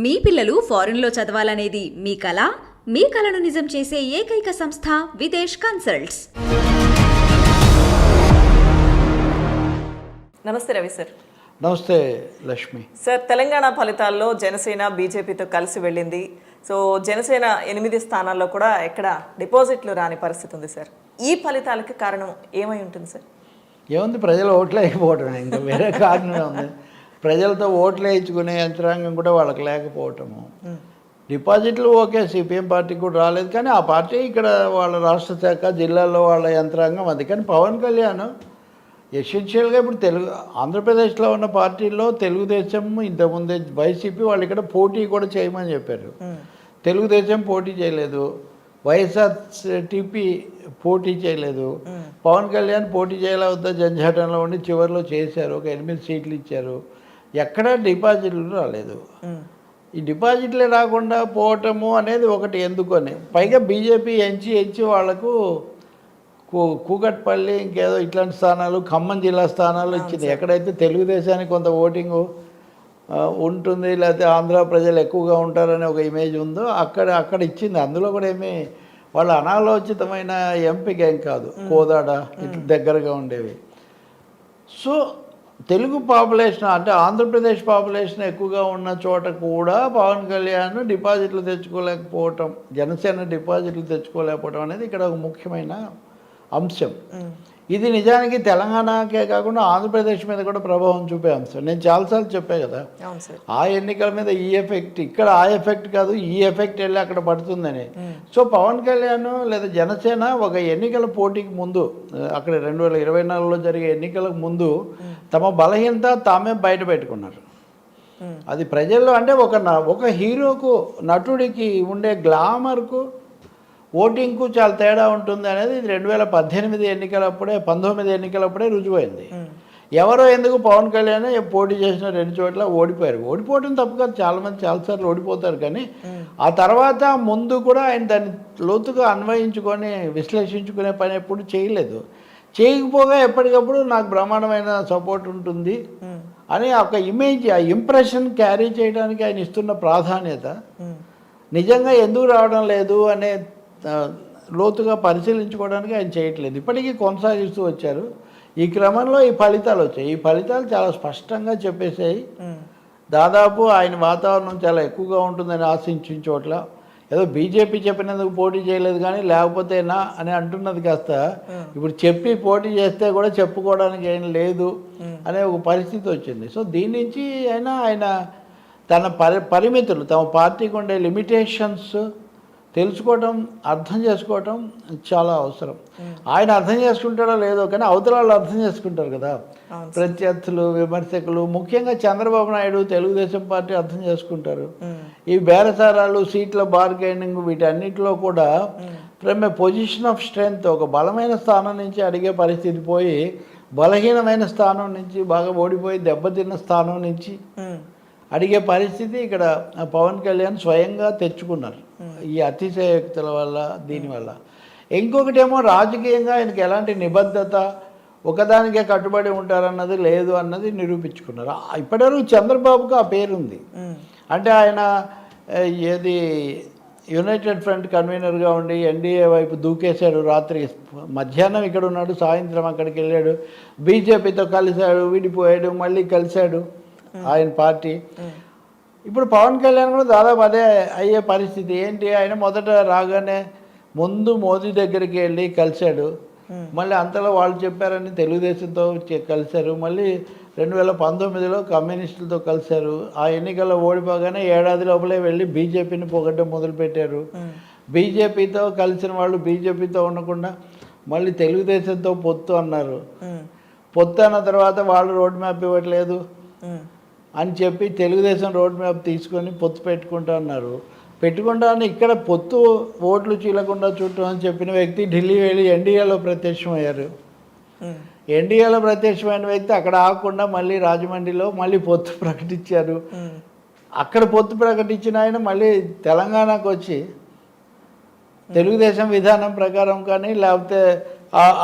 మీ పిల్లలు ఫారెన్లో చదవాలనేది మీ కల? మీ కలను నిజం చేసే ఏకైక సంస్థ విదేశ్ కన్సల్ట్స్. నమస్తే రవి సార్. నమస్తే లక్ష్మి సార్, తెలంగాణ ఫలితాల్లో జనసేన బీజేపీతో కలిసి వెళ్ళింది. సో జనసేన 8 స్థానాల్లో కూడా ఎక్కడ డిపాజిట్లు రాని పరిస్థితి ఉంది సార్. ఈ ఫలితాలకి కారణం ఏమై ఉంటుంది సార్? ఏముంది, ప్రజలు ఓట్లు వేయకపోవటమే, ఇంకా వేరే కారణమే ఉంది. ప్రజలతో ఓట్లు వేయించుకునే యంత్రాంగం కూడా వాళ్ళకి లేకపోవటము. డిపాజిట్లు ఓకే, సిపిఎం పార్టీకి కూడా రాలేదు, కానీ ఆ పార్టీ ఇక్కడ వాళ్ళ రాష్ట్ర శాఖ జిల్లాల్లో వాళ్ళ యంత్రాంగం అది. కానీ పవన్ కళ్యాణ్ ఎసెన్షియల్గా ఇప్పుడు ఆంధ్రప్రదేశ్లో ఉన్న పార్టీల్లో తెలుగుదేశం, ఇంతకుముందే వైసీపీ వాళ్ళు ఇక్కడ పోటీ కూడా చేయమని చెప్పారు. తెలుగుదేశం పోటీ చేయలేదు, వైఎస్ఆర్టీపీ పోటీ చేయలేదు. పవన్ కళ్యాణ్ పోటీ చేయాల వద్ద జంజాటంలో ఉండి చివరిలో చేశారు, ఒక 8 సీట్లు ఇచ్చారు. ఎక్కడా డిపాజిట్లు రాలేదు. ఈ డిపాజిట్లే రాకుండా పోవటము అనేది ఒకటి ఎందుకని, పైగా బీజేపీ ఎంచి వాళ్లకు కూకట్పల్లి ఇంకేదో ఇట్లాంటి స్థానాలు, ఖమ్మం జిల్లా స్థానాలు ఇచ్చింది. ఎక్కడైతే తెలుగుదేశానికి కొంత ఓటింగు ఉంటుంది, లేకపోతే ఆంధ్ర ప్రజలు ఎక్కువగా ఉంటారనే ఒక ఇమేజ్ ఉందో అక్కడ ఇచ్చింది. అందులో కూడా ఏమీ వాళ్ళ అనాలోచితమైన ఎంపిక ఏం కాదు, కోదాడ ఇట్లా దగ్గరగా ఉండేవి. సో తెలుగు పాపులేషన్ అంటే ఆంధ్రప్రదేశ్ పాపులేషన్ ఎక్కువగా ఉన్న చోట కూడా పవన్ కళ్యాణ్ డిపాజిట్లు తెచ్చుకోలేకపోవటం, జనసేన డిపాజిట్లు తెచ్చుకోలేకపోవటం అనేది ఇక్కడ ఒక ముఖ్యమైన అంశం. ఇది నిజానికి తెలంగాణకే కాకుండా ఆంధ్రప్రదేశ్ మీద కూడా ప్రభావం చూపే అంశం. నేను చాలాసార్లు చెప్పాను కదా, ఆ ఎన్నికల మీద ఈ ఎఫెక్ట్, ఇక్కడ ఆ ఎఫెక్ట్ కాదు, ఈ ఎఫెక్ట్ వెళ్ళి అక్కడ పడుతుందని. సో పవన్ కళ్యాణ్ లేదా జనసేన ఒక ఎన్నికల పోటీకి ముందు, అక్కడ 2024లో జరిగే ఎన్నికలకు ముందు తమ బలహీనత తామే బయట పెట్టుకున్నారు. అది ప్రజల్లో అంటే ఒక హీరోకు, నటుడికి ఉండే గ్లామర్కు, ఓటింగ్కు చాలా తేడా ఉంటుంది అనేది 2018 ఎన్నికలప్పుడే, 19 ఎన్నికలప్పుడే రుజువైంది. ఎవరో ఎందుకు పవన్ కళ్యాణ్ పోటీ చేసిన 2 చోట్ల ఓడిపోయారు. ఓడిపోవడం తప్పు కాదు, చాలామంది చాలాసార్లు ఓడిపోతారు, కానీ ఆ తర్వాత ముందు కూడా ఆయన దాన్ని లోతుగా అన్వయించుకొని విశ్లేషించుకునే పని ఎప్పుడు చేయలేదు. చేయకపోగా ఎప్పటికప్పుడు నాకు బ్రహ్మాండమైన సపోర్ట్ ఉంటుంది అని ఒక ఇమేజ్, ఆ ఇంప్రెషన్ క్యారీ చేయడానికి ఆయన ఇస్తున్న ప్రాధాన్యత నిజంగా ఎందుకు రావడం లేదు అనే లోతుగా పరిశీలించుకోవడానికి ఆయన చేయట్లేదు. ఇప్పటికీ కొనసాగిస్తూ వచ్చారు. ఈ క్రమంలో ఈ ఫలితాలు వచ్చాయి. ఈ ఫలితాలు చాలా స్పష్టంగా చెప్పేసాయి. దాదాపు ఆయన వాతావరణం చాలా ఎక్కువగా ఉంటుందని ఆశించిన చోట్ల ఏదో బీజేపీ చెప్పినందుకు పోటీ చేయలేదు కానీ లేకపోతేనా అని అంటున్నది కాస్త ఇప్పుడు చెప్పి పోటీ చేస్తే కూడా చెప్పుకోవడానికి ఏం లేదు అనే ఒక పరిస్థితి వచ్చింది. సో దీని నుంచి ఆయన తన పరిమితులు, తమ పార్టీకి ఉండే లిమిటేషన్స్ తెలుసుకోవటం, అర్థం చేసుకోవటం చాలా అవసరం. ఆయన అర్థం చేసుకుంటాడో లేదో కానీ అవతల వాళ్ళు అర్థం చేసుకుంటారు కదా, ప్రత్యర్థులు, విమర్శకులు, ముఖ్యంగా చంద్రబాబు నాయుడు, తెలుగుదేశం పార్టీ అర్థం చేసుకుంటారు. ఈ బేరసారాలు, సీట్ల బార్గెనింగ్, వీటన్నిటిలో కూడా from A position of strength, ఒక బలమైన స్థానం నుంచి అడిగే పరిస్థితి పోయి బలహీనమైన స్థానం నుంచి, బాగా ఓడిపోయి దెబ్బతిన్న స్థానం నుంచి అడిగే పరిస్థితి ఇక్కడ పవన్ కళ్యాణ్ స్వయంగా తెచ్చుకున్నారు ఈ అతిశయోక్తుల వల్ల, దీనివల్ల. ఇంకొకటేమో రాజకీయంగా ఆయనకి ఎలాంటి నిబద్ధత, ఒకదానికే కట్టుబడి ఉంటారన్నది లేదు అన్నది నిరూపించుకున్నారు. ఇప్పటివరకు చంద్రబాబుకు ఆ పేరుంది. అంటే ఆయన ఏది యునైటెడ్ ఫ్రంట్ కన్వీనర్గా ఉండి ఎన్డీఏ వైపు దూకేశాడు. రాత్రి మధ్యాహ్నం ఇక్కడ ఉన్నాడు, సాయంత్రం అక్కడికి వెళ్ళాడు, బీజేపీతో కలిశాడు, విడిపోయాడు, మళ్ళీ కలిశాడు ఆయన పార్టీ. ఇప్పుడు పవన్ కళ్యాణ్ కూడా దాదాపు అదే అయ్యే పరిస్థితి. ఏంటి, ఆయన మొదట రాగానే ముందు మోదీ దగ్గరికి వెళ్ళి కలిశాడు, మళ్ళీ అంతలో వాళ్ళు చెప్పారని తెలుగుదేశంతో కలిశారు, మళ్ళీ 2019లో కమ్యూనిస్టులతో కలిశారు. ఆ ఎన్నికల్లో ఓడిపోగానే ఏడాది లోపలే వెళ్ళి బీజేపీని పొగడ్డం మొదలుపెట్టారు. బీజేపీతో కలిసిన వాళ్ళు బీజేపీతో ఉండకుండా మళ్ళీ తెలుగుదేశంతో పొత్తు అన్నారు. పొత్తు అన్న తర్వాత వాళ్ళు రోడ్ మ్యాప్ ఇవ్వట్లేదు అని చెప్పి తెలుగుదేశం రోడ్ మ్యాప్ తీసుకొని పొత్తు పెట్టుకుంటా అన్నారు. పెట్టుకుంటామని ఇక్కడ పొత్తు ఓట్లు చీలకుండా చుట్టూ అని చెప్పిన వ్యక్తి ఢిల్లీ వెళ్ళి ఎన్డీఏలో ప్రత్యక్షమయ్యారు. ఎన్డీఏలో ప్రత్యక్షమైన వ్యక్తి అక్కడ ఆగకుండా మళ్ళీ రాజమండ్రిలో మళ్ళీ పొత్తు ప్రకటించారు. అక్కడ పొత్తు ప్రకటించిన ఆయన మళ్ళీ తెలంగాణకు వచ్చి తెలుగుదేశం విధానం ప్రకారం కానీ లేకపోతే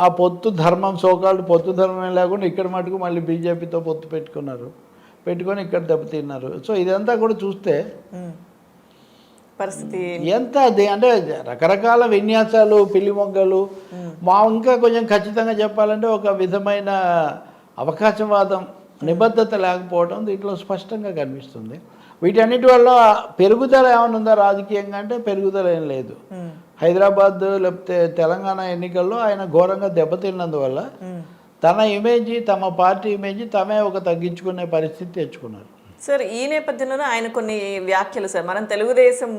ఆ పొత్తు ధర్మం, సోకాల్డ్ పొత్తు ధర్మం లేకుండా ఇక్కడ మటుకు మళ్ళీ బీజేపీతో పొత్తు పెట్టుకున్నారు. పెట్టుకొని ఇక్కడ దెబ్బతిన్నారు. సో ఇదంతా కూడా చూస్తే పరిస్థితి ఎంత అది అంటే రకరకాల విన్యాసాలు, పిల్లి మొగ్గలు, ఇంకా కొంచెం ఖచ్చితంగా చెప్పాలంటే ఒక విధమైన అవకాశవాదం, నిబద్ధత లేకపోవడం దీంట్లో స్పష్టంగా కనిపిస్తుంది. వీటన్నిటి వల్ల పెరుగుదల ఏమైనా ఉందా రాజకీయంగా అంటే పెరుగుదల ఏం లేదు. హైదరాబాద్ లేకపోతే తెలంగాణ ఎన్నికల్లో ఆయన ఘోరంగా దెబ్బతిన్నందువల్ల తన ఇమేజ్, తమ పార్టీ ఇమేజ్ తమే ఒక తగ్గించుకునే పరిస్థితి తెచ్చుకున్నారు. సార్ ఈ నేపథ్యంలోనే ఆయన కొన్ని వ్యాఖ్యలు, సార్ మనం తెలుగుదేశం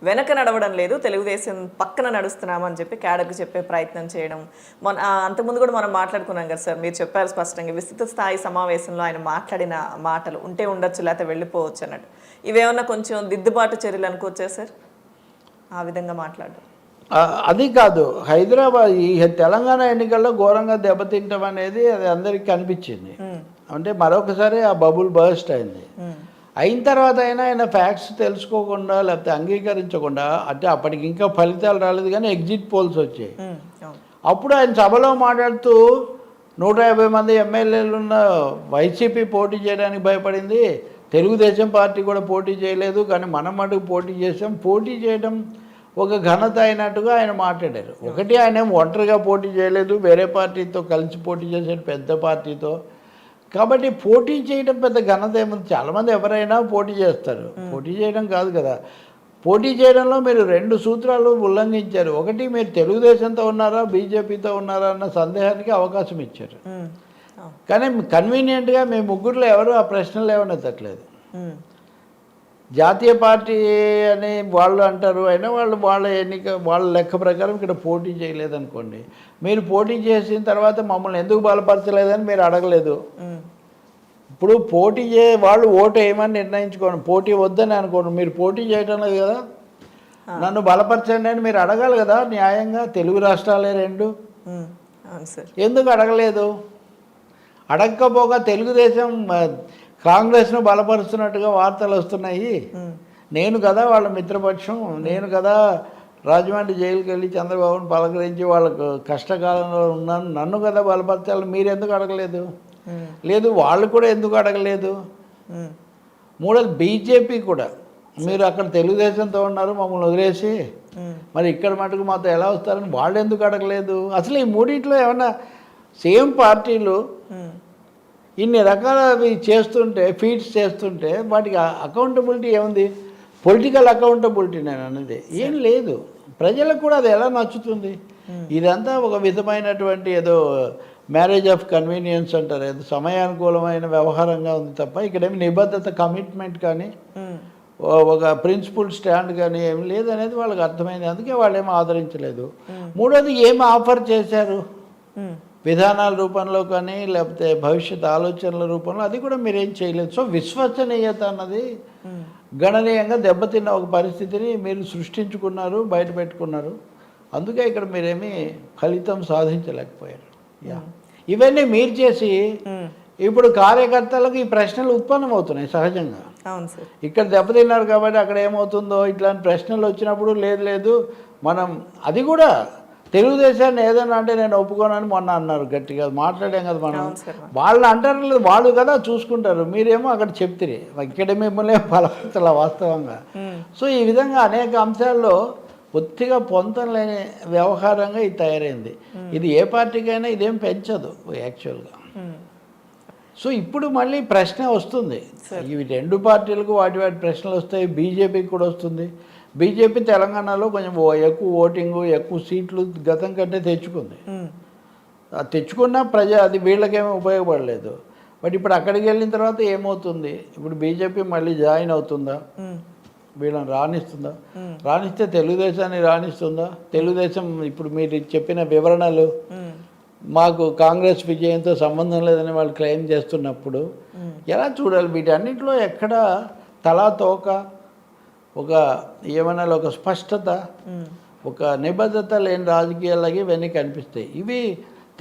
వెనక నడవడం లేదు, తెలుగుదేశం పక్కన నడుస్తున్నామని చెప్పి క్యాడర్కి చెప్పే ప్రయత్నం చేయడం. అంతకుముందు కూడా మనం మాట్లాడుకున్నాం కదా సార్, మీరు చెప్పారు స్పష్టంగా విస్తృత స్థాయి సమావేశంలో ఆయన మాట్లాడిన మాటలు ఉంటే ఉండొచ్చు లేకపోతే వెళ్ళిపోవచ్చు అన్నట్టు. ఇవేమన్నా కొంచెం దిద్దుబాటు చర్యలు అనుకోవచ్చా సార్ ఆ విధంగా మాట్లాడడం? అది కాదు, హైదరాబాద్ ఈ తెలంగాణ ఎన్నికల్లో ఘోరంగా దెబ్బతింటం అనేది అది అందరికీ కనిపించింది. అంటే మరొకసారి ఆ బబుల్ బర్స్ట్ అయింది. అయిన తర్వాత అయినా ఆయన ఫ్యాక్ట్స్ తెలుసుకోకుండా లేకపోతే అంగీకరించకుండా, అంటే అప్పటికి ఇంకా ఫలితాలు రాలేదు కానీ ఎగ్జిట్ పోల్స్ వచ్చాయి. అప్పుడు ఆయన సభలో మాట్లాడుతూ 150 మంది ఎమ్మెల్యేలు ఉన్న వైసీపీ పోటీ చేయడానికి భయపడింది, తెలుగుదేశం పార్టీ కూడా పోటీ చేయలేదు, కానీ మనం మటుకు పోటీ చేసాం, పోటీ చేయడం ఒక ఘనత అయినట్టుగా ఆయన మాట్లాడారు. ఒకటి ఆయన ఒంటరిగా పోటీ చేయలేదు, వేరే పార్టీతో కలిసి పోటీ చేశాడు, పెద్ద పార్టీతో. కాబట్టి పోటీ చేయడం పెద్ద ఘనత ఏముంది? చాలామంది ఎవరైనా పోటీ చేస్తారు, పోటీ చేయడం కాదు కదా. పోటీ చేయడంలో మీరు 2 సూత్రాలు ఉల్లంఘించారు. ఒకటి, మీరు తెలుగుదేశంతో ఉన్నారా బీజేపీతో ఉన్నారా అన్న సందేహానికి అవకాశం ఇచ్చారు. కానీ కన్వీనియంట్గా మీ ముగ్గురులో ఎవరు ఆ ప్రశ్నలు లేవనెత్తట్లేదు. జాతీయ పార్టీ అని వాళ్ళు అంటారు, అయినా వాళ్ళ లెక్క ప్రకారం ఇక్కడ పోటీ చేయలేదనుకోండి, మీరు పోటీ చేసిన తర్వాత మమ్మల్ని ఎందుకు బలపరచలేదని మీరు అడగలేదు. ఇప్పుడు పోటీ వాళ్ళు ఓటు వేయమని నిర్ణయించుకోండి, పోటీ వద్దని అనుకోండి, మీరు పోటీ చేయటం లేదు కదా, నన్ను బలపరచండి అని మీరు అడగాలి కదా న్యాయంగా. తెలుగు రాష్ట్రాలే 2, ఎందుకు అడగలేదు? అడగకపోగా తెలుగుదేశం కాంగ్రెస్ను బలపరుస్తున్నట్టుగా వార్తలు వస్తున్నాయి. నేను కదా వాళ్ళ మిత్రపక్షం, నేను కదా రాజమండ్రి జైలుకి వెళ్ళి చంద్రబాబును పలకరించి వాళ్ళకు కష్టకాలంలో ఉన్నాను, నన్ను కదా బలపరచాలి, మీరు ఎందుకు అడగలేదు? లేదు, వాళ్ళు కూడా ఎందుకు అడగలేదు? మూడోది, బీజేపీ కూడా మీరు అక్కడ తెలుగుదేశంతో ఉన్నారు మమ్మల్ని వదిలేసి, మరి ఇక్కడ మటుకు మాతో ఎలా వస్తారని వాళ్ళు ఎందుకు అడగలేదు? అసలు ఈ మూడింట్లో ఏమన్నా సేమ్ పార్టీలు ఇన్ని రకాలవి చేస్తుంటే, ఫీడ్స్ చేస్తుంటే వాటికి అకౌంటబిలిటీ ఏముంది? పొలిటికల్ అకౌంటబిలిటీ నేను అనేది ఏం లేదు. ప్రజలకు కూడా అది ఎలా నచ్చుతుంది? ఇదంతా ఒక విధమైనటువంటి ఏదో మ్యారేజ్ ఆఫ్ కన్వీనియన్స్ అంటారు, ఏదో సమయానుకూలమైన వ్యవహారంగా ఉంది తప్ప ఇక్కడేమి నిబద్ధత, కమిట్మెంట్ కానీ ఒక ప్రిన్సిపల్ స్టాండ్ కానీ ఏమి లేదనేది వాళ్ళకి అర్థమైంది. అందుకే వాళ్ళు ఏమీ ఆదరించలేదు. మూడోది, ఏమి ఆఫర్ చేశారు విధానాల రూపంలో కానీ లేకపోతే భవిష్యత్ ఆలోచనల రూపంలో, అది కూడా మీరేం చేయలేదు. సో విశ్వసనీయత అన్నది గణనీయంగా దెబ్బతిన్న ఒక పరిస్థితిని మీరు సృష్టించుకున్నారు, బయట పెట్టుకున్నారు. అందుకే ఇక్కడ మీరేమీ ఫలితం సాధించలేకపోయారు. ఇవన్నీ మీరు చేసి ఇప్పుడు కార్యకర్తలకు ఈ ప్రశ్నలు ఉత్పన్నమవుతున్నాయి సహజంగా. ఇక్కడ దెబ్బతిన్నారు కాబట్టి అక్కడ ఏమవుతుందో ఇట్లాంటి ప్రశ్నలు వచ్చినప్పుడు లేదు మనం అది కూడా తెలుగుదేశాన్ని ఏదైనా అంటే నేను ఒప్పుకోనని మొన్న అన్నారు, గట్టిగా మాట్లాడాం కదా మనం. వాళ్ళు అంటారు లేదు, వాళ్ళు కదా చూసుకుంటారు, మీరేమో అక్కడ చెప్తారు, ఇక్కడ మిమ్మల్ని బలపరచాల వాస్తవంగా. సో ఈ విధంగా అనేక అంశాల్లో పూర్తిగా పొంతం లేని వ్యవహారంగా ఇది తయారైంది. ఇది ఏ పార్టీకైనా ఇదేం పెంచదు యాక్చువల్గా. సో ఇప్పుడు మళ్ళీ ప్రశ్న వస్తుంది, ఇవి 2 పార్టీలకు వాటి ప్రశ్నలు వస్తాయి, బీజేపీకి కూడా వస్తుంది. బీజేపీ తెలంగాణలో కొంచెం ఎక్కువ ఓటింగు, ఎక్కువ సీట్లు గతం కంటే తెచ్చుకుంది. తెచ్చుకున్న అది వీళ్ళకేమీ ఉపయోగపడలేదు. బట్ ఇప్పుడు అక్కడికి వెళ్ళిన తర్వాత ఏమవుతుంది? ఇప్పుడు బీజేపీ మళ్ళీ జాయిన్ అవుతుందా? వీళ్ళని రాణిస్తుందా? రాణిస్తే తెలుగుదేశాన్ని రాణిస్తుందా? తెలుగుదేశం ఇప్పుడు మీరు చెప్పిన వివరణలు మాకు కాంగ్రెస్ విజయంతో సంబంధం లేదని వాళ్ళు క్లెయిమ్ చేస్తున్నప్పుడు ఎలా చూడాలి? వీటన్నిటిలో ఎక్కడ తలా తోక, ఒక ఏమన్నా ఒక స్పష్టత, ఒక నిబద్ధత లేని రాజకీయాలకి ఇవన్నీ కనిపిస్తాయి. ఇవి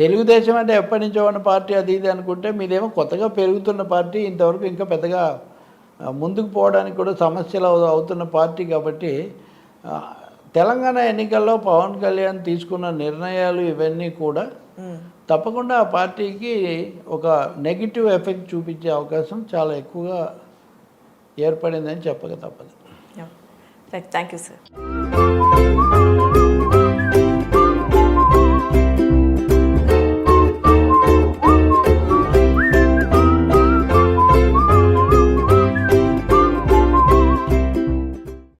తెలుగుదేశం అంటే ఎప్పటి నుంచో ఉన్న పార్టీ అది ఇది అనుకుంటే, మీదేమో కొత్తగా పెరుగుతున్న పార్టీ, ఇంతవరకు ఇంకా పెద్దగా ముందుకు పోవడానికి కూడా సమస్యలు అవుతున్న పార్టీ. కాబట్టి తెలంగాణ ఎన్నికల్లో పవన్ కళ్యాణ్ తీసుకున్న నిర్ణయాలు ఇవన్నీ కూడా తప్పకుండా ఆ పార్టీకి ఒక నెగిటివ్ ఎఫెక్ట్ చూపించే అవకాశం చాలా ఎక్కువగా ఏర్పడిందని చెప్పక తప్పదు. Thank you sir.